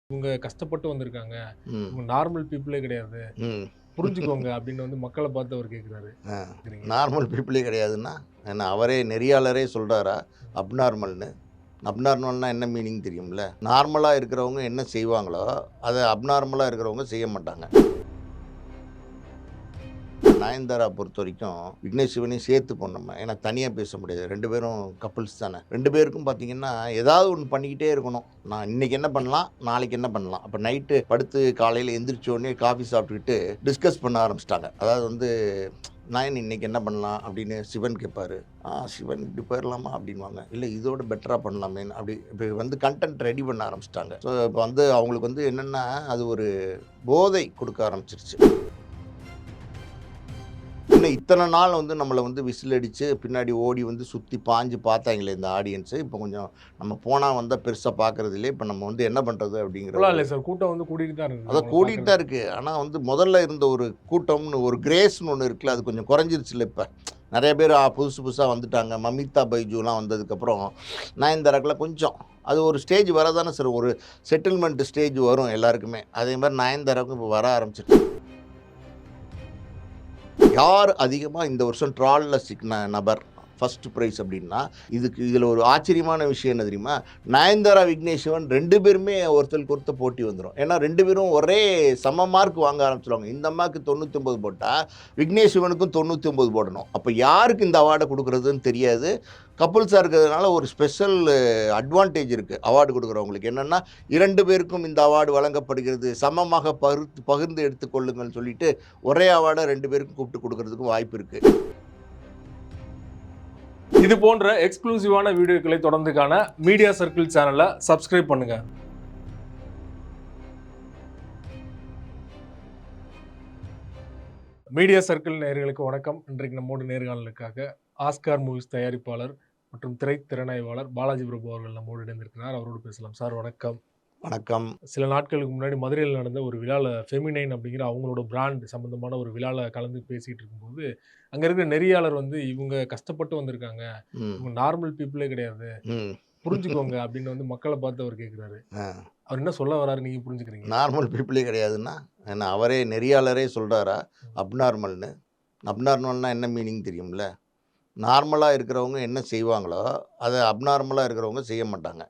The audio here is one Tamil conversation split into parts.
இவங்க கஷ்டப்பட்டு வந்திருக்காங்க. ம். இவங்க நார்மல் பீப்பிளே கிடையாது. ம். புரிஞ்சுக்கோங்க அப்படின்னு வந்து மக்கள பார்த்து அவர் கேட்கிறாரு. ஆ. கேக்குறீங்க. நார்மல் பீப்பிளே கிடையாதுன்னா, என்ன அவரே நெறியாளரே சொல்றாரா? அப்நார்மல்னு. அப்நார்மல்னா என்ன மீனிங் தெரியும்ல? நார்மலா இருக்கிறவங்க என்ன செய்வாங்களோ, அத அப்நார்மலா இருக்கிறவங்க செய்ய மாட்டாங்க. நயன்தாரா பொறுத்தவரைக்கும், விக்னேஷ் சிவனையும் சேர்த்து போடணும். ஏன்னா தனியா பேச முடியாது. 2 பேரும் கப்பிள்ஸ் தானே. 2 பேருக்கும் பார்த்தீங்கன்னா, ஏதாவது ஒண்ணு பண்ணிக்கிட்டே இருக்கணும். நான் இன்னைக்கு என்ன பண்ணலாம்? நாளைக்கு என்ன பண்ணலாம்? அப்ப நைட்டு படுத்து காலையில எந்திரிச்ச உடனே காஃபி சாப்பிட்டுக்கிட்டு டிஸ்கஸ் பண்ண ஆரம்பிச்சுட்டாங்க. அதாவது வந்து நயன் இன்னைக்கு என்ன பண்ணலாம்? அப்படின்னு சிவன் கேட்பாரு. சிவன் இப்படி போயிரலாமா? அப்படின்னுவாங்க. இல்ல இதோட பெட்டரா பண்ணலாமேன்னு அப்படி இப்ப வந்து கன்டென்ட் ரெடி பண்ண ஆரம்பிச்சுட்டாங்க. ஸோ இப்ப வந்து அவங்களுக்கு வந்து என்னன்னா, அது ஒரு போதை குடுக்க ஆரம்பிச்சுருச்சு. இன்னும் இத்தனை நாள் வந்து நம்மள வந்து விசில் அடிச்சு, பின்னாடி ஓடி வந்து சுத்தி பாஞ்சு பார்த்தாங்களே இந்த ஆடியன்ஸு. இப்போ கொஞ்சம் நம்ம போனா வந்தா பெருசா பார்க்கறது இல்லையே. இப்ப நம்ம வந்து என்ன பண்றது அப்படிங்கிற இப்பலாம் ஒரு இல்ல சார். கூட்டம் வந்து கூடிட்டு தான் இருக்குது. அதான் அவங்கள கூடிட்டு தான் பார்க்கறதுக்கு. இருக்கு. ஆனா வந்து முதல்ல இருந்த ஒரு கூட்டம்னு ஒரு கிரேஸ்ன்னு ஒண்ணு இருக்குல்ல, அது கொஞ்சம் குறைஞ்சிருச்சுல்ல இப்ப. நெறைய பேர் புதுசு புதுசா வந்துட்டாங்க. மமிதா பைஜூலாம் வந்ததுக்கப்புறம், நயன்தாராக்குலாம் கொஞ்சம் அது ஒரு ஸ்டேஜ் வரதானே சார் ஒரு செட்டில்மெண்ட் ஸ்டேஜ் வரும் எல்லாருக்குமே. அதே மாரி நயன்தாராவுக்கும் இப்போ வர ஆரம்பிச்சுருச்சு. யார் அதிகமா இந்த வருஷம் ட்ரால்ல சிக்கின நபர் ஃபர்ஸ்ட் பிரைஸ் அப்படின்னா, இதில ஒரு ஆச்சரியமான விஷயம் என்ன தெரியுமா? நயன்தாரா, விக்னேஷ் சிவன் 2 பேருமே ஒருத்தருக்கு ஒருத்தர் போட்டி வந்துரும். ஏன்னா 2 பேரும் ஒரே சம மார்க் வாங்க ஆரம்பிச்சுருவாங்க. இந்த அம்மாவுக்கு 99 போட்டா, விக்னேஷ் சிவனுக்கும் 99 போடணும். அப்ப யாருக்கு இந்த அவார்ட குடுக்குறதுன்னு தெரியாது. கப்புல்ஸா இருக்கிறதுனால ஒரு ஸ்பெஷல் அட்வான்டேஜ் இருக்கு. அவார்டு குடுக்குறவங்களுக்கு. என்னன்னா, 2 பேருக்கும் இந்த அவார்டு வழங்கப்படுகிறது. சமமாக பகிர்ந்து எடுத்துக் கொள்ளுங்கள்னு சொல்லிட்டு, ஒரே அவார்ட 2 பேருக்கும் கூப்பிட்டு குடுக்குறதுக்கும் வாய்ப்பு இருக்கு. இது போன்ற எக்ஸ்க்ளூசிவான வீடியோக்களை தொடர்ந்து காண மீடியா சர்க்கிள் சேனலை சப்ஸ்கிரைப் பண்ணுங்க. மீடியா சர்க்கிள் நேயர்களுக்கு வணக்கம். இன்றைக்கு நம்மோடு நேர்காணலுக்காக ஆஸ்கார் மூவிஸ் தயாரிப்பாளர் மற்றும் திரைத்திறனாய்வாளர் பாலாஜி பிரபு அவர்கள் நம்மோடு இணைந்திருக்கிறார். அவரோடு பேசலாம். சார் வணக்கம். வணக்கம். சில நாட்களுக்கு முன்னாடி மதுரையில் நடந்த ஒரு விழால ஃபெமினைன் அப்படிங்கிற அவங்களோட பிராண்ட் சம்பந்தமான ஒரு விழால கலந்து பேசிட்டு இருக்கும்போது, அங்க இருக்கிற நெறியாளர் வந்து இவங்க கஷ்டப்பட்டு வந்திருக்காங்க. ம். இவங்க நார்மல் பீப்பிளே கிடையாது. ம். புரிஞ்சுக்கோங்க அப்படின்னு வந்து மக்கள பார்த்து அவர் கேட்கிறாரு. ஆ. அவர் என்ன சொல்ல வராரு நீங்க புரிஞ்சுக்கிறீங்க? நார்மல் பீப்பிளே கிடையாதுன்னா, என்ன அவரே நெறியாளரே சொல்றாரா? ம். அப்நார்மல்னு. அப்நார்மல்னா என்ன மீனிங் தெரியும்ல? நார்மலா இருக்கிறவங்க என்ன செய்வாங்களோ, அத அப்நார்மலா இருக்கிறவங்க செய்ய மாட்டாங்க.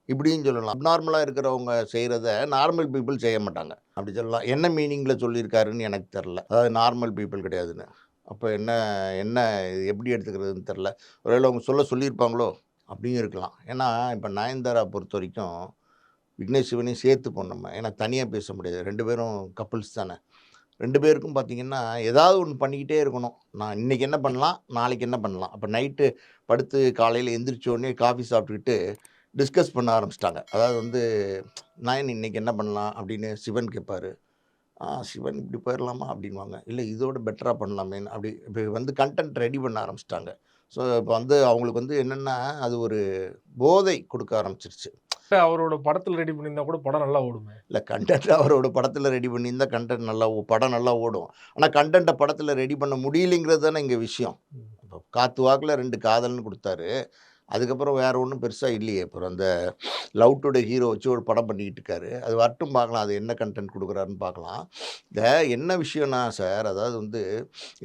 இப்படியும் சொல்லலாம். அப்நார்மலா இருக்கிறவங்க செய்றத நார்மல் பீப்பிள் செய்ய மாட்டாங்க. அப்படி சொல்லலாம். என்ன மீனிங்ல சொல்லியிருக்காருன்னு எனக்கு தெர்ல. அதாவது நார்மல் பீப்பிள் கிடையாதுன்னு. அப்ப என்ன என்ன இது எப்படி எடுத்துக்கிறதுன்னு தெர்ல. ஒருவேள அவங்க சொல்லியிருப்பாங்களோ? அப்படியும் இருக்கலாம். ஏன்னா, இப்ப நயன்தாரா பொறுத்தவரைக்கும், விக்னேஷ் சிவனையும் சேர்த்து போடணும். ஏன்னா தனியா பேச முடியாது. 2 பேரும் கப்பிள்ஸ் தானே. 2 பேருக்கும் பார்த்தீங்கன்னா, ஏதாவது ஒண்ணு பண்ணிக்கிட்டே இருக்கணும். நான் இன்னைக்கு என்ன பண்ணலாம்? நாளைக்கு என்ன பண்ணலாம்? அப்ப நைட்டு படுத்து காலையில எந்திரிச்ச உடனே காஃபி சாப்பிட்டுக்கிட்டு டிஸ்கஸ் பண்ண ஆரம்பிச்சுட்டாங்க. அதாவது வந்து நயன் இன்னைக்கு என்ன பண்ணலாம்? அப்படின்னு சிவன் கேட்பாரு. சிவன் இப்படி போயிரலாமா? அப்படின்னுவாங்க. இல்ல இதோட பெட்டரா பண்ணலாமேன்னு அப்படி இப்ப வந்து கன்டென்ட் ரெடி பண்ண ஆரம்பிச்சுட்டாங்க. ஸோ இப்ப வந்து அவங்களுக்கு வந்து என்னன்னா, அது ஒரு போதை குடுக்க ஆரம்பிச்சுருச்சு. அவரோட படத்துல ரெடி பண்ணியிருந்தா கூட படம் நல்லா ஓடுமே. இல்ல கன்டென்ட் அவரோட படத்துல ரெடி பண்ணியிருந்தா கன்டென்ட் நல்லா படம் நல்லா ஓடும். ஆனா கன்டென்ட்ட படத்துல ரெடி பண்ண முடியலைங்கிறது தானே இங்க விஷயம். ம். இப்போ காத்து வாக்குல 2 காதல்ன்னு குடுத்தாரு. அதுக்கப்புறம் வேற ஒண்ணும் பெருசா இல்லையே. அப்புறம் அந்த லவ் டுடே ஹீரோ வச்சு ஒரு படம் பண்ணிக்கிட்டு இருக்காரு. அது வரட்டும் பார்க்கலாம். அது என்ன கன்டென்ட் குடுக்குறாருன்னு பார்க்கலாம். இந்த என்ன விஷயம்னா சார், அதாவது வந்து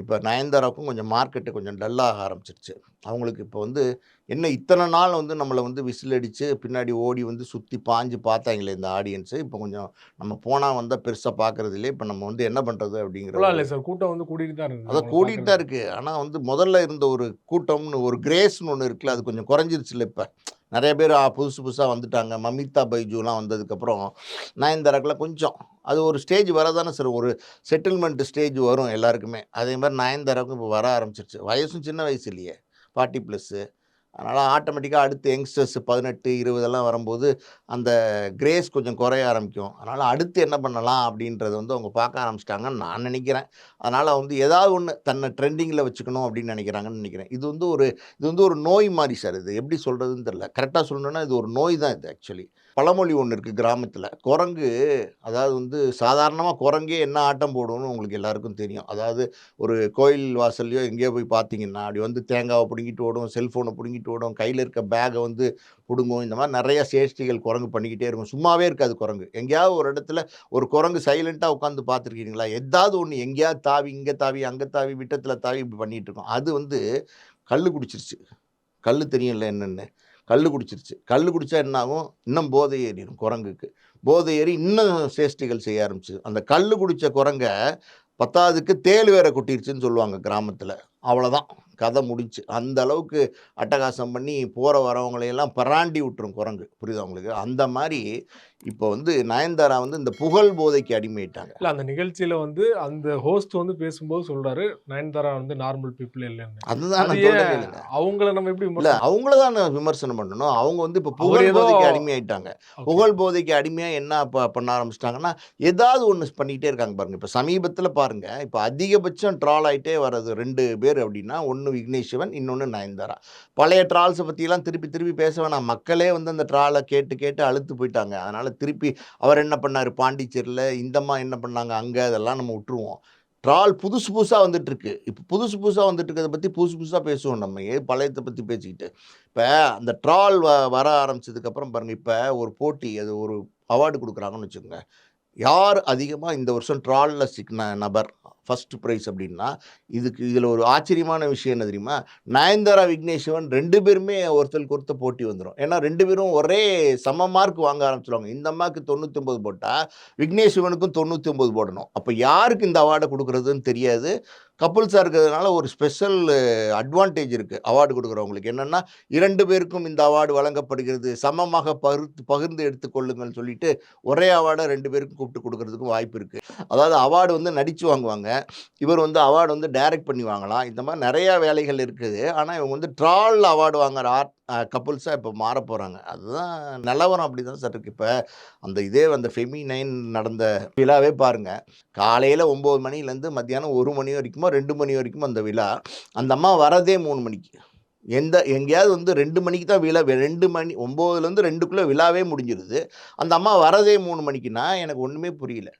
இப்ப நயன்தாராவுக்கும் கொஞ்சம் மார்க்கெட்டு கொஞ்சம் டல் ஆக ஆரம்பிச்சுருச்சு. அவங்களுக்கு இப்போ வந்து என்ன இத்தனை நாள் வந்து நம்மள வந்து விசில் அடிச்சு, பின்னாடி ஓடி வந்து சுத்தி பாஞ்சு பார்த்தாங்களே இந்த ஆடியன்ஸு. இப்போ கொஞ்சம் நம்ம போனா வந்தா பெருசா பார்க்கறது இல்லையே. இப்ப நம்ம வந்து என்ன பண்றது அப்படிங்கிற இப்பலாம் ஒரு இல்ல சார். கூட்டம் வந்து கூடிட்டு தான் இருக்குது. அதான் அவங்கள கூடிட்டு தான் பார்க்கறதுக்கு. இருக்கு. ஆனா வந்து முதல்ல இருந்த ஒரு கூட்டம்னு ஒரு கிரேஸ்ன்னு ஒண்ணு இருக்குல்ல, அது ம். கொஞ்சம் குறைஞ்சிருச்சுல்ல இப்ப. நெறைய பேர் புதுசு புதுசா வந்துட்டாங்க. மமிதா பைஜூலாம் வந்ததுக்கப்புறம், நயன்தாராக்குலாம் கொஞ்சம் அது ஒரு ஸ்டேஜ் வரதானே சார் ஒரு செட்டில்மெண்ட் ஸ்டேஜ் வரும் எல்லாருக்குமே. அதே மாரி நயன்தாராவுக்கும் இப்போ வர ஆரம்பிச்சுருச்சு. வயசும் சின்ன வயசு இல்லையே. 40 ப்ளஸ்ஸு. அதனால ஆட்டோமேட்டிக்கா அடுத்து யங்ஸ்டர்ஸ் 18, 20 எல்லாம் வரும்போது, அந்த கிரேஸ் கொஞ்சம் குறைய ஆரம்பிக்கும். அதனால அடுத்து என்ன பண்ணலாம் அப்படின்றத வந்து அவங்க பார்க்க ஆரம்பிச்சுட்டாங்கன்னு நான் நினைக்கிறேன். அதனால வந்து ஏதாவது ஒண்ணு தன்னை ட்ரெண்டிங்கில வச்சுக்கணும் அப்படின்னு நினைக்கிறாங்கன்னு நினைக்கிறேன். இது வந்து ஒரு நோய் மாரி சார் இது. எப்படி சொல்றதுன்னு தெரியல. கரெக்ட்டா சொல்லணும்னா இது ஒரு நோய் தான் இது ஆக்சுவலி. பழமொழி ஒண்ணு இருக்கு கிராமத்தில. குரங்கு அதாவது வந்து சாதாரணமா குரங்கே என்ன ஆட்டம் போடும்னு உங்களுக்கு எல்லாருக்கும் தெரியும். அதாவது ஒரு கோயில் வாசல்லயோ எங்கேயோ போய் பார்த்தீங்கன்னா, அப்படி வந்து தேங்காவ புடுங்கிட்டு ஓடும், செல்ஃபோன புடுங்கிட்டு பண்ணிட்டு ஓடும், கையில் இருக்க பேகை வந்து பிடுங்கும். இந்த மாதிரி நிறைய சேஷ்டிகள் குரங்கு பண்ணிக்கிட்டே இருக்கும். சும்மாவே இருக்காது குரங்கு. எங்கேயாவது ஒரு இடத்துல ஒரு குரங்கு சைலண்ட்டாக உட்காந்து பார்த்துருக்கீங்களா? ஏதாவது ஒன்று எங்கேயாவது தாவி, இங்கே தாவி, அங்கே தாவி, விட்டத்தில் தாவி இப்படி பண்ணிகிட்டு இருக்கும். அது வந்து கல் குடிச்சிருச்சு. கல் தெரியும்ல என்னென்னு. கல் குடிச்சிருச்சு. கல் குடித்தா என்ன ஆகும்? இன்னும் போதை ஏறிடும் குரங்குக்கு. போதை ஏறி இன்னும் சேஷ்டிகள் செய்ய ஆரம்பிச்சு. அந்த கல் குடித்த குரங்கை பத்தாவதுக்கு தேள் வேற கொட்டிருச்சுன்னு சொல்லுவாங்க கிராமத்தில். அவ்வளோதான், கதை முடிஞ்சு. அந்த அளவுக்கு அட்டகாசம் பண்ணி போகிற வரவங்களையெல்லாம் பராண்டி விட்டுரும் குரங்கு. புரியுதா உங்களுக்கு? அந்த மாதிரி இப்போ வந்து நயன்தாரா வந்து இந்த புகழ் போதைக்கு அடிமையிட்டாங்க. இல்ல அந்த நிகழ்ச்சியில வந்து அந்த ஹோஸ்ட் வந்து பேசும்போது சொல்றாரு நயன்தாரா வந்து நார்மல் பீப்புள் இல்லைன்னு. அதுதான் அது நான் ஏன் சொல்லவே இல்லைங்க. அவங்கள நம்ம எப்படி இல்ல அவங்கள தான் நான் விமர்சனம் பண்ணணும். அவங்க வந்து இப்போ புகழ் ஏதோ போதைக்கு அடிமையாயிட்டாங்க. ஓகே. புகழ் போதைக்கு அடிமையா என்ன பண்ண ஆரம்பிச்சிட்டாங்கன்னா, ஏதாவது ஒண்ணு பண்ணிக்கிட்டே இருக்காங்க பாருங்க. இப்போ சமீபத்தில பாருங்க, இப்போ அதிகபட்சம் ட்ரால் ஆயிட்டே வர்றது 2 பேர் அப்படின்னா, ஒண்ணு விக்னேஷ் சிவன், இன்னொன்னு நயன்தாரா. பழைய ட்ரால்ஸ பத்திலாம் திருப்பி திருப்பி பேச வேணாம். மக்களே வந்து அந்த ட்ரால கேட்டு கேட்டு அலுத்து போயிட்டாங்க. அதனால திருப்பி அவர் என்ன பண்ணாரு பாண்டிச்சேரியில, இந்தம்மா என்ன பண்ணாங்க அங்க, அதெல்லாம் நம்ம விட்டுருவோம். ட்ரால் புதுசு புதுசா வந்துட்டுருக்கு. இப்போ புதுசு புதுசா வந்துட்டு இருக்கிறத பத்தி புதுசு புதுசா பேசுவோம் நம்ம. ஏன் பழையத்த பத்தி பேசிக்கிட்டு. இப்ப அந்த ட்ரால் வர ஆரம்பிச்சதுக்கப்புறம் பாருங்க, இப்ப ஒரு போட்டி, அது ஒரு அவார்டு குடுக்குறாங்கன்னு வச்சுக்கோங்க. யார் அதிகமா இந்த வருஷம் ட்ரால்ல சிக்கின நபர் ஃபர்ஸ்ட் பிரைஸ் அப்படின்னா, இதில ஒரு ஆச்சரியமான விஷயம் என்ன தெரியுமா? நயன்தாரா, விக்னேஷ் சிவன் 2 பேருமே ஒருத்தருக்கு ஒருத்தர் போட்டி வந்துரும். ஏன்னா 2 பேரும் ஒரே சம மார்க் வாங்க ஆரம்பிச்சுருவாங்க. இந்த அம்மாவுக்கு 99 போட்டா, விக்னேஷ் சிவனுக்கும் 99 போடணும். அப்ப யாருக்கு இந்த அவார்ட குடுக்குறதுன்னு தெரியாது. கப்புள்ஸா இருக்கிறதுனால ஒரு ஸ்பெஷல் அட்வான்டேஜ் இருக்கு அவார்டு குடுக்குறவங்களுக்கு. என்னன்னா, 2 பேருக்கும் இந்த அவார்டு வழங்கப்படுகிறது. சமமாக பகிர்ந்து எடுத்துக்கொள்ளுங்கள்னு சொல்லிட்டு, ஒரே அவார்ட 2 பேருக்கும் கூப்பிட்டு குடுக்குறதுக்கும் வாய்ப்பு இருக்கு. அதாவது அவார்டு வந்து நடிச்சு வாங்குவாங்க. இவர் வந்து அவார்டு வந்து டைரக்ட் பண்ணி வாங்கலாம். இந்த மாரி நெறைய வேலைகள் இருக்குது. ஆனா, இவங்க வந்து ட்ரால்ல அவார்டு வாங்குற கப்புள்ஸா இப்ப மாறப் போறாங்க. அதுதான் நிலவரம் அப்படிதான் சார் இருக்கு. இப்ப அந்த ஃபெமினைன் நடந்த விழாவே பாருங்க. காலையில 9 மணிலேருந்து மத்தியானம் 1 மணி வரைக்குமோ, 2 மணி வரைக்குமோ அந்த விழா. அந்த அம்மா வரதே 3 மணிக்கு. எங்கேயாவது வந்து 2 மணிக்கு தான் விழா. 2 மணி 9லேருந்து 2க்குள்ள விழாவே முடிஞ்சிருது. அந்த அம்மா வரதே 3 மணிக்குன்னா, எனக்கு ஒண்ணுமே புரியல.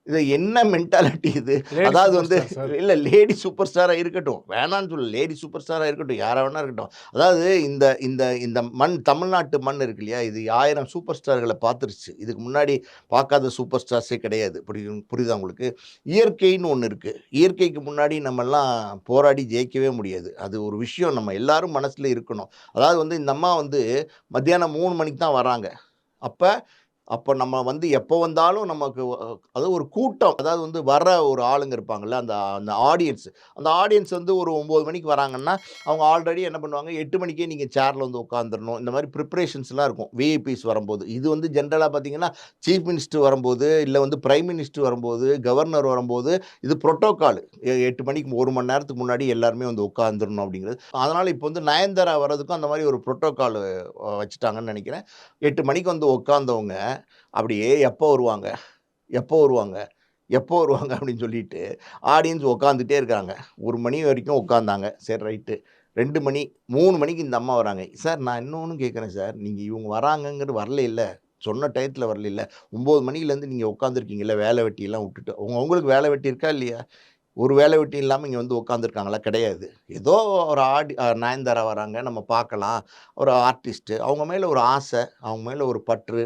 இது என்ன மென்டாலிட்டி இது? லேடி அதாவது சூப்பர் வந்து ஸ்டார் சார். இல்ல லேடி சூப்பர் ஸ்டாரா இருக்கட்டும். வேணான்னு சொல்லல. லேடி சூப்பர் ஸ்டாரா இருக்கட்டும். யாரா வேணா இருக்கட்டும். அதாவது இந்த இந்த இந்த மண் தமிழ்நாட்டு மண் இருக்கு இல்லையா? இது 1000 சூப்பர் ஸ்டார்கள பார்த்துருச்சு. இதுக்கு முன்னாடி பார்க்காத சூப்பர் ஸ்டார்ஸே கிடையாது. புரியுதா உங்களுக்கு? இயற்கைன்னு ஒண்ணு இருக்கு. இயற்கைக்கு முன்னாடி நம்மலாம் போராடி ஜெயிக்கவே முடியாது. அது ஒரு விஷயம் நம்ம எல்லாரும் மனசுல இருக்கணும். அதாவது வந்து இந்த அம்மா வந்து மத்தியானம் 3 மணிக்கு தான் வராங்க. அப்ப அப்ப நம்ம வந்து எப்போ வந்தாலும் நமக்கு அதாவது ஒரு கூட்டம், அதாவது வந்து வர ஒரு ஆளுங்க இருப்பாங்கல்ல, அந்த அந்த ஆடியன்ஸ். அந்த ஆடியன்ஸ் வந்து ஒரு 9 மணிக்கு வராங்கன்னா, அவங்க ஆல்ரெடி என்ன பண்ணுவாங்க, 8 மணிக்கே நீங்க சேர்ல வந்து உட்காந்துரணும். இந்த மாரி ப்ரிப்பரேஷன்ஸ்லாம் இருக்கும். விஐபிஸ் வரும்போது. இது வந்து ஜென்ரலா பார்த்தீங்கன்னா, சீஃப் மினிஸ்டர் வரும்போது, இல்ல வந்து பிரைம் மினிஸ்டர் வரும்போது, கவர்னர் வரும்போது, இது புரோட்டோகால். 8 மணிக்கு 1 மணி நேரத்துக்கு முன்னாடி எல்லாருமே வந்து உட்காந்துரணும் அப்படிங்கிறது. அதனால இப்போ வந்து நயன்தாரா வர்றதுக்கும் அந்த மாரி ஒரு புரோட்டோகால் வச்சுட்டாங்கன்னு நெனைக்கிறேன். 8 மணிக்கு வந்து உட்காந்தவங்க, அப்படியே எப்போ வருவாங்க? எப்போ வருவாங்க? எப்போ வருவாங்க? அப்படின்னு சொல்லிட்டு ஆடியன்ஸ் உட்காந்துட்டே இருக்காங்க. 1 மணி வரைக்கும் உட்காந்தாங்க. சரி ரைட்டு. 2 மணி, 3 மணிக்கு இந்த அம்மா வராங்க. சார் நான் இன்னொன்னு கேட்குறேன் சார். நீங்க இவங்க வராங்கங்கிறது வரலைல்ல? சொன்ன டயத்துல வரலைல்ல? 9 மணிலேருந்து நீங்க உட்காந்துருக்கீங்கல்ல, வேலை வெட்டியெல்லாம் விட்டுட்டு. உங்களுக்கு வேலை வெட்டி இருக்கா இல்லையா? ஒரு வேலை வெட்டி இல்லாம இங்க வந்து உட்காந்துருக்காங்களா? கிடையாது. ஏதோ ஒரு நயன்தாரா வராங்க, நம்ம பார்க்கலாம். ஒரு ஆர்டிஸ்ட்டு. அவங்க மேல ஒரு ஆசை, அவங்க மேல ஒரு பற்று,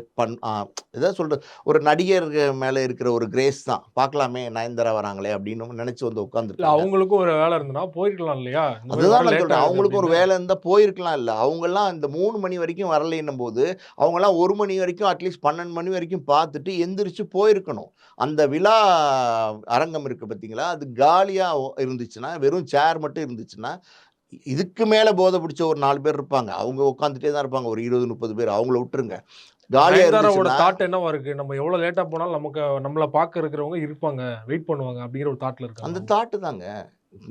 ஏதோ சொல்றது. ஒரு நடிகர் மேல இருக்கிற ஒரு கிரேஸ் தான். பார்க்கலாமே நயன்தாரா வராங்களே அப்படின்னு நினைச்சு வந்து இல்ல உட்காந்துருக்காங்க. அவங்களுக்கும் ஒரு வேலை இருந்ததுன்னா போயிருக்கலாம் இல்லையா? இந்த மாரி வர அதுதான் நான் லேட் சொல்றேன். ஆகுது அவங்களுக்கும் ஒரு அப்படின்னு. வேலை இருந்தா போயிருக்கலாம் இல்ல. அவங்கலாம் இந்த 3 மணி வரைக்கும் வரலைன்னும்போது, அவங்கலாம் 1 மணி வரைக்கும் அட்லீஸ்ட் 12 மணி வரைக்கும் பார்த்துட்டு எந்திரிச்சு போயிருக்கணும். அந்த விழா அரங்கம் இருக்கு பார்த்தீங்களா? அது காலியா இருந்துச்சுன்னா, வெறும் சேர் மட்டும் இருந்துச்சுன்னா, இதுக்கு மேல போதை பிடிச்ச ஒரு 4 பேர் இருப்பாங்க. அவங்க உட்காந்துட்டே தான் இருப்பாங்க. ஒரு 20, 30 பேர். அவங்கள விட்டுருங்க. காலியா நயன்தாராவோட இருந்துச்சுன்னா தாட் என்னவா இருக்கு? நம்ம எவ்வளோ லேட்டா போனாலும் நமக்கு நம்மள பார்க்க இருக்கிறவங்க இருப்பாங்க. வெயிட் பண்ணுவாங்க அப்படிங்கிற ஒரு தாட்ல இருக்காங்க அந்த அவங்க. தாட்டு தாங்க.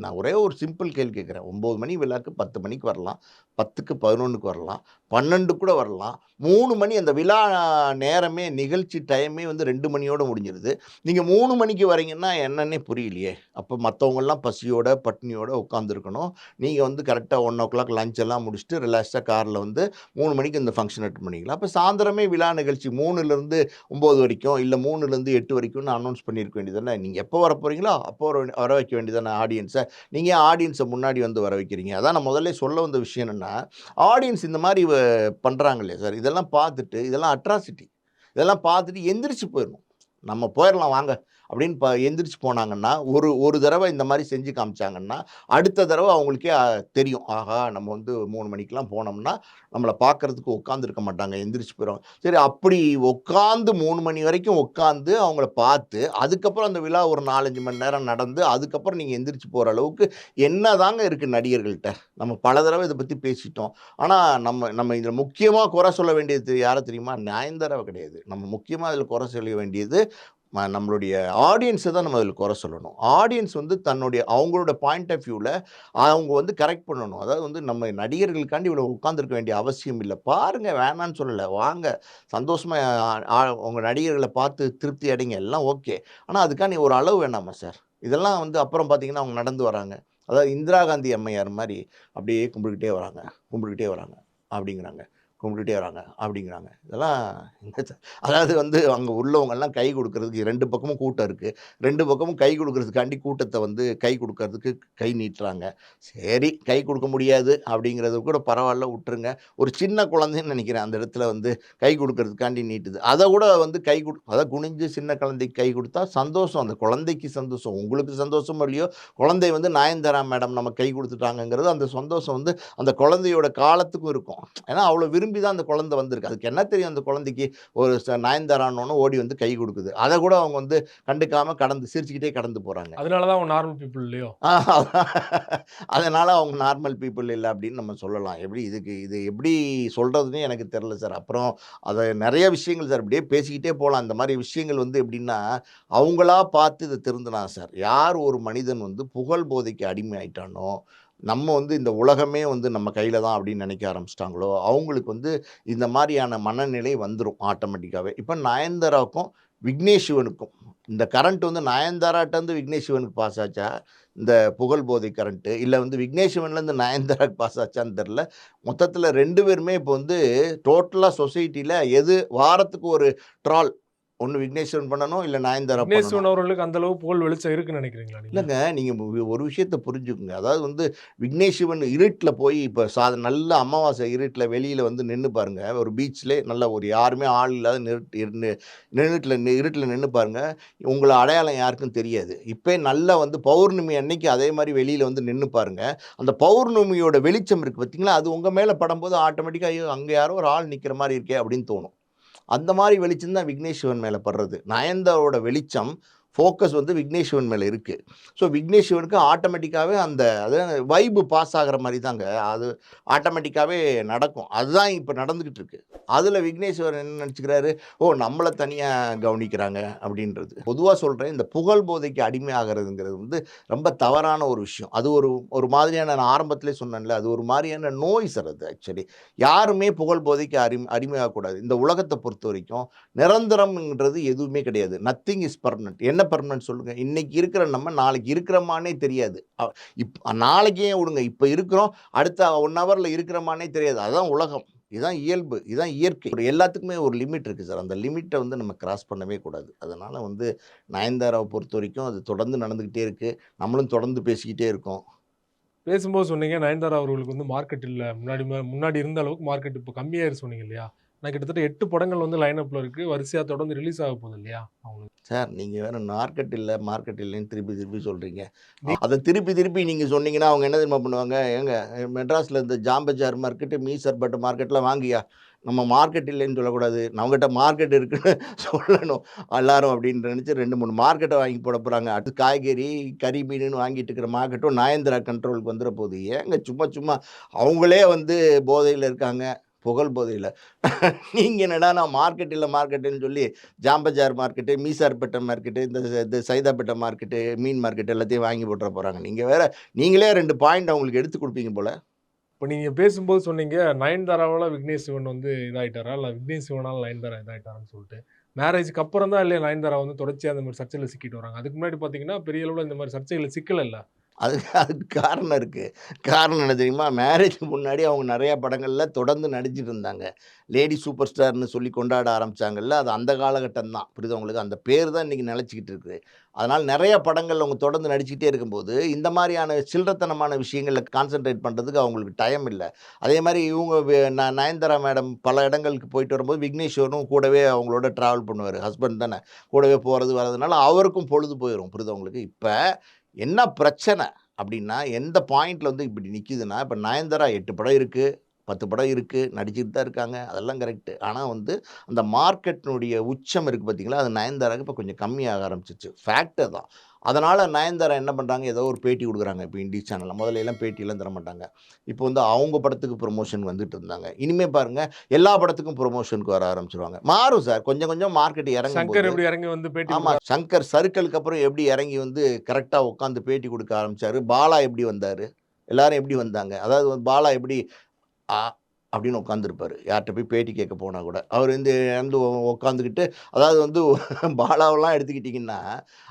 நான் ஒரே ஒரு சிம்பிள் கேள்வி கேட்கிறேன். 9 மணி விழாக்கு 10 மணிக்கு வரலாம். 10க்கு 11க்கு வரலாம். 12 கூட வரலாம். 3 மணி அந்த விழா நேரமே, நிகழ்ச்சி டைமே வந்து 2 மணியோட முடிஞ்சிருது. நீங்க 3 மணிக்கு வரீங்கன்னா என்னன்னே புரியலையே! அப்ப மத்தவங்கலாம் பசியோட, பட்னியோட உட்காந்துருக்கணும். நீங்க வந்து கரெக்ட்டா 1:00 லஞ்ச் எல்லாம் முடிச்சுட்டு ரிலாக்ஸ்டா கார்ல வந்து 3 மணிக்கு இந்த ஃபங்ஷன் அட்டெண்ட் பண்ணிக்கலாம். அப்ப சாயந்தரமே விழா நிகழ்ச்சி 3லிருந்து 9 வரைக்கும், இல்ல 3லிருந்து 8 வரைக்கும்னு அனௌன்ஸ் பண்ணியிருக்க வேண்டியது தானே! நீங்க எப்போ வரப்போறீங்களோ, அப்போ வர வைக்க வேண்டியது தானே ஆடியன்ஸ. நீங்க ஏன் ஆடியன்ஸ முன்னாடி வந்து வர வைக்கிறீங்க? அதான் நான் முதல்லயே சொல்ல வந்த விஷயம் என்னன்னா என்னன்னா, ஆடியன்ஸ் இந்த மாரி பண்றாங்க இல்லையா சார், இதெல்லாம் பார்த்துட்டு இதெல்லாம் அட்ராசிட்டி. இதெல்லாம் பார்த்துட்டு எந்திரிச்சு போயிரணும். நம்ம போயிரலாம் வாங்க அப்படின்னு எந்திரிச்சு போனாங்கன்னா, ஒரு ஒரு தடவ இந்த மாரி செஞ்சு காமிச்சாங்கன்னா, அடுத்த தடவ அவங்களுக்கே தெரியும். ஆஹா! நம்ம வந்து 3 மணிக்கெல்லாம் போனோம்னா, நம்மள பார்க்கறதுக்கு உட்கார்ந்திருக்க மாட்டாங்க. எந்திரிச்சு போயிருவாங்க. சரி அப்படி உட்கார்ந்து 3 மணி வரைக்கும் உட்கார்ந்து அவங்கள பார்த்து, அதுக்கப்புறம் அந்த விழா ஒரு 4, 5 மணி நேரம் நடந்து, அதுக்கப்புறம் நீங்க எந்திரிச்சு போற அளவுக்கு என்னதாங்க இருக்கு நடிகர்கள்ட்ட? நம்ம பல தடவ இத பத்தி பேசிட்டோம். ஆனா, நம்ம நம்ம இதில முக்கியமா குறை சொல்ல வேண்டியது யார தெரியுமா? நயன்தாராவ கிடையாது. நம்ம முக்கியமா இதில குறை சொல்ல வேண்டியது நம்மளுடைய ஆடியன்ஸ தான் நம்ம அதில குறை சொல்லணும். ஆடியன்ஸ் வந்து தன்னுடைய அவங்களோட பாயிண்ட் ஆஃப் வியூல அவங்க வந்து கரெக்ட் பண்ணணும். அதாவது வந்து நம்ம நடிகர்களுக்காண்டி இவ்வளோ உட்கார்ந்திருக்க வேண்டிய அவசியம் இல்ல. பாருங்க வேணான்னு சொல்லல. வாங்க சந்தோஷமா உங்க நடிகர்கள பார்த்து திருப்தி அடைங்க. எல்லாம் ஓகே. ஆனா அதுக்கான ஒரு அளவு வேணாமா சார்? இதெல்லாம் வந்து அப்புறம் பார்த்தீங்கன்னா, அவங்க நடந்து வராங்க. அதாவது இந்திரா காந்தி அம்மையார் மாரி அப்படியே கும்பிட்டுக்கிட்டே வராங்க, கும்பிட்டுக்கிட்டே வராங்க அப்படிங்கிறாங்க. கும்பிட்டுட்டே வராங்க அப்படிங்கிறாங்க. இதெல்லாம் எங்க அதாவது வந்து அங்க உள்ளவங்கலாம் கை குடுக்குறதுக்கு 2 பக்கமும் கூட்டம் இருக்கு. 2 பக்கமும் கை குடுக்குறதுக்காண்டி கூட்டத்த வந்து கை குடுக்கறதுக்கு கை நீட்டுறாங்க. சரி கை குடுக்க முடியாது அப்படிங்கிறது கூட பரவால்ல விட்டுருங்க. ஒரு சின்ன குழந்தைன்னு நெனைக்கிறேன் அந்த இடத்துல வந்து கை குடுக்கறதுக்காண்டி நீட்டுது. அத கூட வந்து அதான் குனிஞ்சு சின்ன குழந்தைக்கு கை குடுத்தா சந்தோஷம். அந்த குழந்தைக்கு சந்தோஷம். உங்களுக்கு சந்தோஷமோ இல்லையோ, குழந்தை வந்து நயன்தாரா மேடம் நம்ம கை குடுத்துட்டாங்கங்கிறது அந்த சந்தோஷம் வந்து அந்த குழந்தையோட காலத்துக்கும் இருக்கும். ஏன்னா அவ்வளோ விரும்பி தான் அந்த குழந்தை வந்திருக்கு. அதுக்கு என்ன தெரியும் அந்த குழந்தைக்கு ஒரு நயன்தாரான்னோன ஓடி வந்து கை குடுக்குது. அத கூட அவங்க வந்து கண்டுக்காம கடந்து சிரிச்சுக்கிட்டே கடந்து போறாங்க. அதனால தான் அவங்க நார்மல் பீப்பிள் இல்லையோ? அதனால அவங்க நார்மல் பீப்பிள் இல்ல அப்படின்னு நம்ம சொல்லலாம். இது எப்படி சொல்றதுன்னே எனக்கு தெரியல சார். அப்புறம் அத நெறைய விஷயங்கள் சார் இப்படியே பேசிக்கிட்டே போலாம். இந்த மாரி விஷயங்கள் வந்து எப்படின்னா, அவங்களா பார்த்து இத திருந்தலாம் சார். யார் ஒரு மனிதன் வந்து புகழ் போதைக்கு அடிமை ஆயிட்டானோ, நம்ம வந்து இந்த உலகமே வந்து நம்ம கையில தான் அப்படின்னு நினைக்க ஆரம்பிச்சுட்டாங்களோ, அவங்களுக்கு வந்து இந்த மாரியான மனநிலை வந்துரும் ஆட்டோமேட்டிக்காவே. இப்ப நயன்தாராவுக்கும், விக்னேஷ் சிவனுக்கும் இந்த கரண்ட் வந்து நயன்தாராட்டருந்து விக்னேஷ் சிவனுக்கு பாஸ் ஆச்சா? இந்த புகழ் போதை கரண்ட்டு, இல்ல வந்து விக்னேஷ் சிவன்லேருந்து நயன்தாராக்கு பாஸ் ஆச்சான்னு தெரியல. மொத்தத்தில 2 பேருமே இப்போ வந்து டோட்டலா சொசைட்டில எது வாரத்துக்கு ஒரு ட்ரால். ஒண்ணு விக்னேஷ் சிவன் பண்ணணும், இல்ல நயன்தாரா விக்னேஷ் சிவன் பண்ணணும். அவர்களுக்கு அந்த அளவு புகழ் வெளிச்சம் இருக்குன்னு நினைக்கிறீங்களா நீங்க? இல்லங்க. நீங்க ஒரு விஷயத்த புரிஞ்சுக்கங்க. அதாவது வந்து விக்னேஷ் சிவன் இருட்டுல போய் இப்ப நல்ல அமாவாசை இருட்டுல வெளியில வந்து நின்னு பாருங்க. ஒரு பீச்லே நல்ல ஒரு யாருமே ஆள் இல்லாத இருட்டுல நின்னு பாருங்க. உங்கள அடையாளம் யாருக்கும் தெரியாது. இப்பயே நல்லா வந்து பௌர்ணமி அன்னைக்கு அதே மாரி வெளியில வந்து நின்னு பாருங்க. அந்த பௌர்ணமியோட வெளிச்சம் இருக்கு பார்த்தீங்களா, அது உங்க மேல படும்போது ஆட்டோமேட்டிக்கா, ஐயோ! அங்க யாரோ ஒரு ஆள் நிக்கிற மாரி இருக்கே! அப்படின்னு தோணும். அந்த மாரி வெளிச்சம் தான் விக்னேஷ் சிவன் மேல படுறது. நயன்தாராவோட வெளிச்சம், ஃபோக்கஸ் வந்து விக்னேஷ் சிவன் மேல இருக்கு. ஸோ விக்னேஷ் சிவனுக்கு ஆட்டோமேட்டிக்காவே அந்த வைப் பாஸ் ஆகுற மாரி தாங்க. அது ஆட்டோமேட்டிக்காவே நடக்கும். அதுதான் இப்ப நடந்துகிட்டு இருக்கு. அதுல விக்னேஷ் சிவன் என்ன நெனச்சுக்கிறாரு, ஓ! நம்மள தனியா கவனிக்கிறாங்க அப்படின்றது. பொதுவா சொல்றேன், இந்த புகழ் போதைக்கு அடிமை ஆகுறதுங்கிறது வந்து ரொம்ப தவறான ஒரு விஷயம். அது ஒரு ஒரு மாதிரியான நான் ஆரம்பத்திலே சொன்னேன்ல, அது ஒரு மாரியான நோய் சார் அது ஆக்சுவலி. யாருமே புகழ் போதைக்கு அடிமையாகக்கூடாது. இந்த உலகத்த பொறுத்தவரைக்கும் நிரந்தரம்ன்றது எதுவுமே கிடையாது. Nothing is permanent. என்ன பெர்மனன்ட் சொல்லுங்க? இன்னைக்கு இருக்கிற நம்ம நாளைக்கு இருக்கிறோமான்னே தெரியாது. நாளைக்கு ஏன் விடுங்க. இப்ப இருக்கிறோம். அடுத்த 1 ஹவர்ல இருக்கிறோமான்னே தெரியாது. அதான் உலகம். இதுதான் இயல்பு. இதுதான் இயற்கை. எல்லாத்துக்குமே ஒரு லிமிட் இருக்கு சார். அந்த லிமிட்ட வந்து நம்ம கிராஸ் பண்ணவே கூடாது. அதனால வந்து நயன்தாராவ பொறுத்தவரைக்கும் அது தொடர்ந்து நடந்துகிட்டே இருக்கு. நம்மளும் தொடர்ந்து பேசிக்கிட்டே இருக்கோம். பேசும்போது சொன்னீங்க, நயன்தாரா அவர்களுக்கு வந்து மார்க்கெட் இல்ல. முன்னாடி இருந்த அளவுக்கு மார்க்கெட் இப்ப கம்மியாயிருச்சு சொன்னீங்க இல்லையா? ஆனா கிட்டத்தட்ட 8 படங்கள் வந்து லைன் அப்ல இருக்கு. வரிசையா தொடர்ந்து ரிலீஸ் ஆக போகுது இல்லையா? அவங்களுக்கு. சார் நீங்க வேற மார்க்கெட் இல்ல, மார்க்கெட் இல்லன்னு திருப்பி திருப்பி சொல்றீங்க. நீ அத திருப்பி திருப்பி நீங்க சொன்னீங்கன்னா, அவங்க என்ன தெரியுமா பண்ணுவாங்க? ஏங்க மெட்ராஸ்ல இந்த ஜாம் பஜார் மார்க்கெட்டு, மீசர் பட்டு மார்க்கெட்லாம் வாங்கியா? நம்ம மார்க்கெட் இல்லைன்னு சொல்லக்கூடாது. நம்மகிட்ட மார்க்கெட் இருக்குன்னு சொல்லணும். எல்லாரும் அப்படின்னு நினைச்சு 2, 3 மார்க்கெட்ட வாங்கி போட போறாங்க. அடுத்து காய்கறி, கறி, மீனுன்னு வாங்கிட்டு இருக்கிற மார்க்கெட்டும் நயன்தாரா கண்ட்ரோலுக்கு வந்துற போகுது. ஏங்க சும்மா சும்மா அவங்களே வந்து போதையில இருக்காங்க. புகழ் போதையில. நீங்க என்னடான்னா மார்க்கெட் இல்ல மார்க்கெட்டுன்னு சொல்லி ஜாம்பஜார் மார்க்கெட்டு, மீசார்பேட்டை மார்க்கெட்டு, இந்த சைதாப்பேட்டை மார்க்கெட்டு, மீன் மார்க்கெட் எல்லாத்தையும் வாங்கி போட்டுற போறாங்க. நீங்களே 2 பாயிண்ட் அவங்களுக்கு எடுத்து குடுப்பீங்க போல. இப்ப நீங்க பேசும்போது சொன்னீங்க, நயன்தாராவால விக்னேஷ் சிவன் வந்து இதாயிட்டாரா? இல்ல விக்னேஷ் சிவனால நயன்தாரா இதாயிட்டாரான்னு சொல்ட்டு. மேரேஜ்க்கு அப்புறம் தான் இல்லையா நயன்தாரா வந்து தொடர்ச்சியா இந்த மாரி சர்ச்சையில சிக்கிட்டு வராங்க. அதுக்கு முன்னாடி பார்த்தீங்கன்னா, பெரிய அளவுல இந்த மாரி சர்ச்சைகள்ல சிக்கல இல்ல. அதுக்கு காரணம் இருக்குது. காரணம் என்ன தெரியுமா? மேரேஜுக்கு முன்னாடி அவங்க நிறையா படங்களில் தொடர்ந்து நடிச்சிட்டு இருந்தாங்க. லேடி சூப்பர் ஸ்டார்னு சொல்லி கொண்டாட ஆரம்பிச்சாங்கல்ல, அது அந்த காலகட்டம் தான். புரியுதா உங்களுக்கு? அந்த பேர் தான் இன்றைக்கி நிலச்சிக்கிட்டு இருக்குது. அதனால் நிறைய படங்கள் அவங்க தொடர்ந்து நடிச்சுக்கிட்டே இருக்கும்போது, இந்த மாதிரியான சில்லறத்தனமான விஷயங்களில் கான்சன்ட்ரேட் பண்ணுறதுக்கு அவங்களுக்கு டைம் இல்ல. அதே மாரி இவங்க நயன்தாரா மேடம் பல இடங்களுக்கு போயிட்டு வரும்போது, விக்னேஸ்வரனும் கூடவே அவங்களோட ட்ராவல் பண்ணுவாரு. ஹஸ்பண்ட் தானே. கூடவே போறது வரதுனால அவருக்கும் பொழுது போயிரும். புரியுதா உங்களுக்கு? இப்ப என்ன பிரச்சனை அப்டின்னா, எந்த பாயிண்ட்ல வந்து இப்டி நிக்குதுன்னா, இப்ப நயன்தாரா 8 படம் இருக்கு, 10 படம் இருக்கு, நடிச்சுட்டு தான் இருக்காங்க. அதெல்லாம் கரெக்ட்டு. ஆனா வந்து, அந்த மார்க்கெட்னுடைய உச்சம் இருக்கு பார்த்தீங்களா, அது நயன்தாராக்கு இப்ப கொஞ்சம் கம்மியாக ஆரம்பிச்சுருச்சு. ஃபேக்ட் அதான். அதனால நயன்தாரா என்ன பண்றாங்க, ஏதோ ஒரு பேட்டி குடுக்குறாங்க. இப்ப இண்டி சேனல்ல. முதலையெல்லாம் பேட்டிலாம் தரமாட்டாங்க. இப்போ வந்து அவங்க படத்துக்கு ப்ரமோஷன் வந்துட்டு இருந்தாங்க. இனிமே பாருங்க, எல்லா படத்துக்கும் ப்ரமோஷனுக்கு வர ஆரம்பிச்சுருவாங்க. மாறும் சார். கொஞ்சம் கொஞ்சம் மார்க்கெட் சங்கர் இறங்கும்போது எப்படி இறங்கி வந்து பேட்டி ஆமா. குடுத்தாரு. சங்கர் சறுக்கலுக்கு அப்புறம் எப்படி இறங்கி வந்து கரெக்ட்டா உட்காந்து பேட்டி குடுக்க ஆரம்பிச்சாரு. பாலா எப்படி வந்தாரு? எல்லாரும் எப்படி வந்தாங்க? அதாவது வந்து பாலா எப்படி ஆ அப்படின்னு உட்காந்துருப்பாரு. யார்ட்ட போய் பேட்டி கேட்க போனா கூட. அவரு வந்து எழுந்து உட்காந்துக்கிட்டு அதாவது வந்து பாலாவெல்லாம் எடுத்துக்கிட்டீங்கன்னா,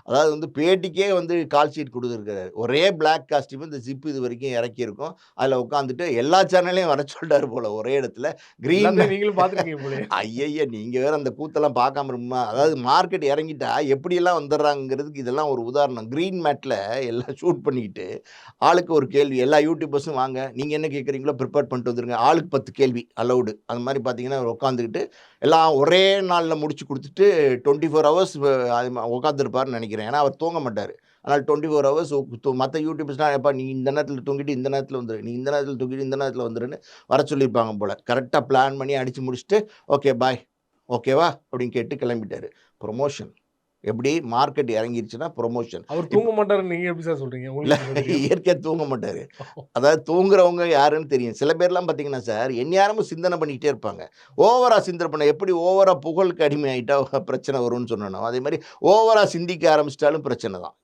அதாவது வந்து பேட்டிக்கே வந்து கால் ஷீட் குடுத்துருக்காரு. ஒரே பிளாக் காஸ்டியூம் இந்த ஜிப் இதுவரைக்கும் இறக்கியிருக்கும். அதில உட்காந்துட்டு எல்லா சேனலையும் வர சொல்ட்டாரு போல ஒரே இடத்துல. கிரீன் எல்லாத்தையும் நீங்களும் பார்த்துருக்கீங்க போலயே. ஐயய்ய! நீங்க வேற அந்த கூத்தெல்லாம் பார்க்காம இருக்குமா? அதாவது மார்க்கெட் இறங்கிட்டா எப்படியெல்லாம் வந்துர்றாங்கங்கிறதுக்கு இதெல்லாம் ஒரு உதாரணம். கிரீன் மேட்ல எல்லாம் ஷூட் பண்ணிக்கிட்டு, ஆளுக்கு ஒரு கேள்வி. எல்லா யூடியூபர்ஸும் வாங்க. நீங்க என்ன கேட்குறீங்களோ ப்ரிப்பேர் பண்ணிட்டு வந்துருங்க. ஆளுக்கு 10 கேள்வி அலவுடு. அந்த மாரி பார்த்தீங்கன்னா, உட்காந்துக்கிட்டு எல்லாம் ஒரே நாள்ல முடிச்சு குடுத்துட்டு 24 ஹவர்ஸ் அது உட்காந்துருப்பாருன்னு நெனைக்கிறேன். ஏன்னா, அவர் தூங்க மாட்டாரு. அதனால 24 ஹவர்ஸ் மத்த யூடியூபர்ஸ்லாம் "எப்பா நீ இந்த நேரத்தில தூங்கிட்டு, இந்த நேரத்தில வந்துரு. நீ இந்த நேரத்தில தூங்கிட்டு, இந்த நேரத்தில வந்துருன்னு" வர சொல்லியிருப்பாங்க போல. கரெக்ட்டா பிளான் பண்ணி அடிச்சு முடிச்சுட்டு, "ஓகே பாய். ஓகேவா?" அப்படின்னு கேட்டு கிளம்பிட்டாரு. புரமோஷன். எப்படி மார்க்கெட் இறங்கிருச்சுன்னா புரமோஷன். அவர் இப்ப தூங்க மாட்டாருன்னு நீங்க எப்படி சார் சொல்றீங்க? இல்ல உங்களுக்கு எப்படி தெரியும்? இயற்கையா தூங்க மாட்டாரு. அதாவது தூங்குறவங்க யாருன்னு தெரியும். சில பேர்லாம் பார்த்தீங்கன்னா சார், எந்நேரமும் சிந்தனை பண்ணிக்கிட்டே இருப்பாங்க. ஓவரா சிந்தனை பண்ண எப்படி ஓவரா புகழுக்கு அடிமையாயிட்டா பிரச்சனை வரும்னு சொன்னேனோ, அதே மாரி ஓவரா சிந்திக்க ஆரம்பிச்சுட்டாலும் பிரச்சனை தான்.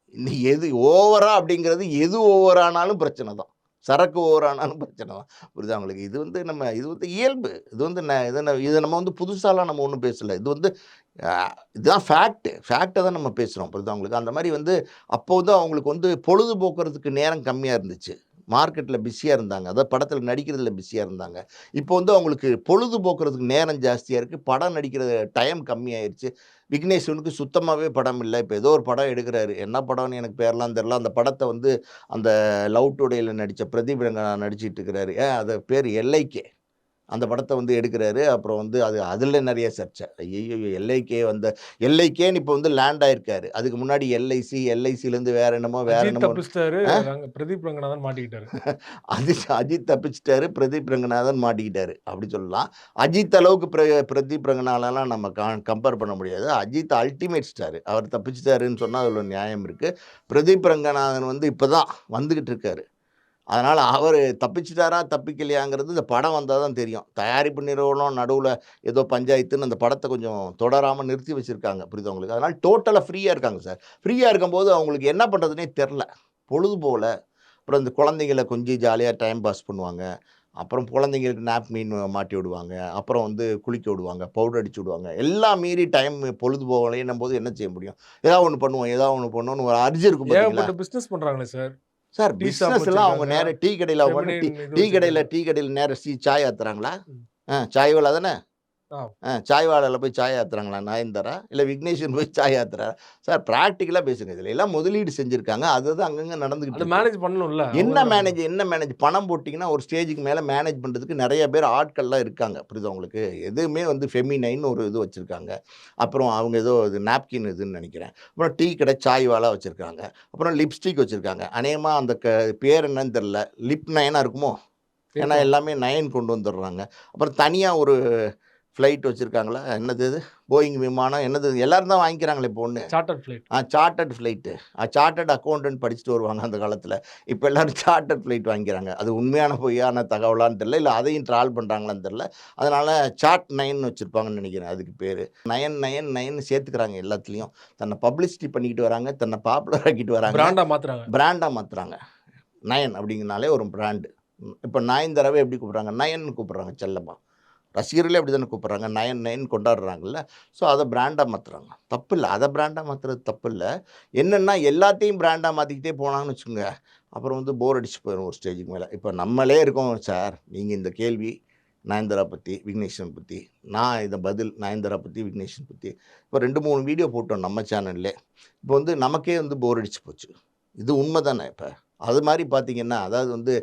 எது ஓவரா அப்படிங்கிறது எது ஓவர் ஆனாலும் பிரச்சனை தான். சரக்கு ஓவர் ஆனாலும் பிரச்சனை தான். புரியுதா உங்களுக்கு? இது வந்து இயல்பு. இது வந்து இத நம்ம வந்து புதுசாலாம் நம்ம ஒண்ணும் பேசல. இது வந்து அ இதுதான் ஃபேக்ட். ஃபேக்ட்ட தான் நம்ம பேசுறோம். புரியுதா உங்களுக்கு? அந்த மாரி வந்து அப்போ வந்து அவங்களுக்கு வந்து பொழுதுபோக்குறதுக்கு நேரம் கம்மியா இருந்துச்சு. மார்க்கெட்ல பிஸியா இருந்தாங்க. அதாவது படத்தில நடிக்கிறதில பிஸியா இருந்தாங்க. இப்போ வந்து அவங்களுக்கு பொழுதுபோக்குறதுக்கு நேரம் ஜாஸ்தியா இருக்கு. படம் நடிக்கிற டைம் கம்மியாயிருச்சு. விக்னேஸ்வரனுக்கு சுத்தமாவே படம் இல்ல. இப்ப ஏதோ ஒரு படம் எடுக்குறாரு. என்ன படம்னு எனக்கு பேர்லாம் தெரியல. அந்த படத்த வந்து அந்த லவ் டுடேல நடிச்ச பிரதீப் ரங்கநாதன் நடிச்சிட்டு இருக்கிறாரு. அது பேரு எல்ஐகே. அந்த படத்த வந்து எடுக்குறாரு. அப்புறம் வந்து அதில நெறைய சர்ச்சை. ஐய்யய்யோ! எல்ஐகேன்னு இப்ப வந்து லேண்ட் ஆயிருக்காரு. அதுக்கு முன்னாடி எல்ஐசி, எல்ஐசிலேருந்து வேற அஜித் என்னமோ தப்பிச்சிட்டாரு. அ பிரதீப் ரங்கநாதன் மாட்டிக்கிட்டாரு. அஜித் தப்பிச்சுட்டாரு. பிரதீப் ரங்கநாதன் மாட்டிக்கிட்டாரு. அப்படி சொல்லலாம். அஜித் அளவுக்கு பிரதீப் ரங்கநாதன்லாம் நம்ம கம்பேர் பண்ண முடியாது. Ajith ultimate star. அவர் தப்பிச்சுட்டாருன்னு சொன்னா அதில ஒரு நியாயம் இருக்கு. பிரதீப் ரங்கநாதன் வந்து இப்ப தான் வந்துகிட்டு இருக்காரு. அதனால அவரு தப்பிச்சுட்டாரா, தப்பிக்கலையாங்கிறது இந்த படம் வந்தா தான் தெரியும். தயாரிப்பு நிறுவனம் நடுவுல ஏதோ பஞ்சாயத்துன்னு அந்த படத்த கொஞ்சம் தொடராம நிறுத்தி வச்சிருக்காங்க. புரியுதா உங்களுக்கு? அதனால டோட்டலா ஃப்ரீயா இருக்காங்க சார். ஃப்ரீயா இருக்கும்போது அவங்களுக்கு என்ன பண்றதுன்னே தெர்ல. பொழுது போல. அப்புறம் இந்த குழந்தைங்கள கொஞ்சி ஜாலியா டைம் பாஸ் பண்ணுவாங்க. அப்புறம் குழந்தைங்களுக்கு நாப்கின் மாட்டி விடுவாங்க. அப்புறம் வந்து குளிக்க விடுவாங்க. பவுடர் அடிச்சு விடுவாங்க. எல்லாம் மீறி டைம் பொழுது போகலைன்னும்போது என்ன செய்ய முடியும்? ஏதாவது ஒண்ணு பண்ணுவோம்னு ஒரு அர்ஜம் இருக்கும் பார்த்தீங்களா? ஏகப்பட்ட பிசினஸ் பண்றாங்களே sir. Sir tea shop business எல்லாம் அவங்க வச்சிருக்காங்க. நேரா டீ கடையில அவங்க பாட்டுக்கு ஃபெமினின் இது வச்சிருக்காங்க. டீ கடையில நேரா சாய் ஆத்துறாங்களா? ம். சாய் வாலா தானே? ஆ. சாய் வாலால போய் சாய் ஆத்துறாங்களா நயன்தாரா? இல்ல விக்னேஷன் போய் சாய் ஆத்துறாரா? சார் பிராக்டிகலா பேசுங்க. இதுல எல்லாம் முதலீடு செஞ்சிருக்காங்க. அது அங்கங்க நடந்துகிட்டு அத இருக்கு. மேனேஜ் பண்ணணும்ல. அவங்க தானே பண்ணணும். என்ன மேனேஜ் பணம் போட்டீங்கன்னா, ஒரு ஸ்டேஜ்க்கு மேல மேனேஜ் பண்றதுக்கு நெறைய பேர் ஆட்கள்லாம் இருக்காங்க. புரியுதா உங்களுக்கு? எதுவுமே வந்து ஃபெமினைன்னு ஒரு இது வச்சிருக்காங்க. அப்புறம் அவங்க ஏதோ இது நாப்கின் இதுன்னு நெனைக்கிறேன். அப்புறம் டீ கடை சாய் வாலா வச்சிருக்காங்க. அப்புறம் லிப்ஸ்டிக் வச்சிருக்காங்க. அநேகமா அந்த பேர் என்னன்னு தெரியல. லிப் நயனா இருக்குமோ? ஏன்னா இருக்கலாம். எல்லாமே நயன் கொண்டு வந்துடுறாங்க. அப்புறம் தனியா ஒரு ஃப்ளைட் வச்சிருக்காங்களா? என்னது அது? போயிங் விமானம் என்னது? எல்லாரும் தான் வாங்கிக்கிறாங்களே இப்போ ஒண்ணு. Chartered flight. Chartered flight. Chartered accountant படிச்சுட்டு வருவாங்க அந்த காலத்தில. இப்ப எல்லாரும் சார்ட்டர்ட் ஃப்ளைட் வாங்கிக்கிறாங்க. அது உண்மையான பொய்யான தகவலான்னு தெரியல. இல்ல அதையும் ட்ரால் பண்றாங்களான்னு தெரியல. அதனால சாட் 9ன்னு வச்சிருப்பாங்கன்னு நெனைக்கிறேன் அதுக்கு பேரு. நயன் சேர்த்துக்கிறாங்க எல்லாத்துலயும். தன்னை பப்ளிசிட்டி பண்ணிக்கிட்டு வராங்க. தன்னை பாப்புலர் ஆக்கிட்டு வராங்க. பிராண்டா மாத்துறாங்க. பிராண்டா மாத்துறாங்க. நயன் அப்படிங்கிறனாலே ஒரு பிராண்டு. இப்ப நயன்தாராவ எப்படி கூப்பிடுறாங்க? நயன்னு கூப்பிடுறாங்க செல்லமா. ரசிகர்களே அப்படி தானே கூப்பிட்றாங்க. Nine nine கொண்டாடுறாங்கல்ல. ஸோ அதை பிராண்டாக மாற்றுறாங்க. தப்பு இல்லை, அதை பிராண்டாக மாற்றுறது தப்பு இல்லை. என்னென்னா எல்லாத்தையும் பிராண்டாக மாற்றிக்கிட்டே போனாங்கன்னு வச்சுக்கோங்க, அப்புறம் வந்து போர் அடிச்சு போயிடும் ஒரு ஸ்டேஜுக்கு மேலே. இப்போ நம்மளே இருக்கோம் சார், நீங்கள் இந்த கேள்வி நயன்தாரா பற்றி, விக்னேஷன் பற்றி, நான் இதை பதில் நயன்தாரா பற்றி, விக்னேஷன் பற்றி இப்போ 2-3 வீடியோ போட்டோம் நம்ம சேனல்லே. இப்போ வந்து நமக்கே வந்து போர் அடிச்சு போச்சு. இது உண்மை தானே. இப்போ அது மாதிரி பார்த்தீங்கன்னா, அதாவது வந்து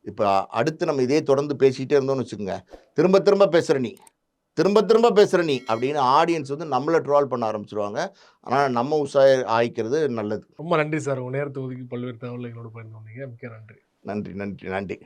இப்போ அடுத்து நம்ம இதே தொடர்ந்து பேசிக்கிட்டே இருந்தோம்னு வச்சுக்கோங்க, திரும்ப திரும்ப பேசுகிற நீ, திரும்ப திரும்ப பேசுகிற நீ அப்படின்னு ஆடியன்ஸ் வந்து நம்மளை ட்ரால் பண்ண ஆரம்பிச்சிருவாங்க. ஆனால் நம்ம ஆயிக்கிறது நல்லது. ரொம்ப நன்றி சார். உங்கள் நேரத்தை ஒதுக்கி பல்வேறு தகவல்களை எங்களோட பகிர்ந்து கொண்டீங்க. மிக்க நன்றி. நன்றி நன்றி நன்றி.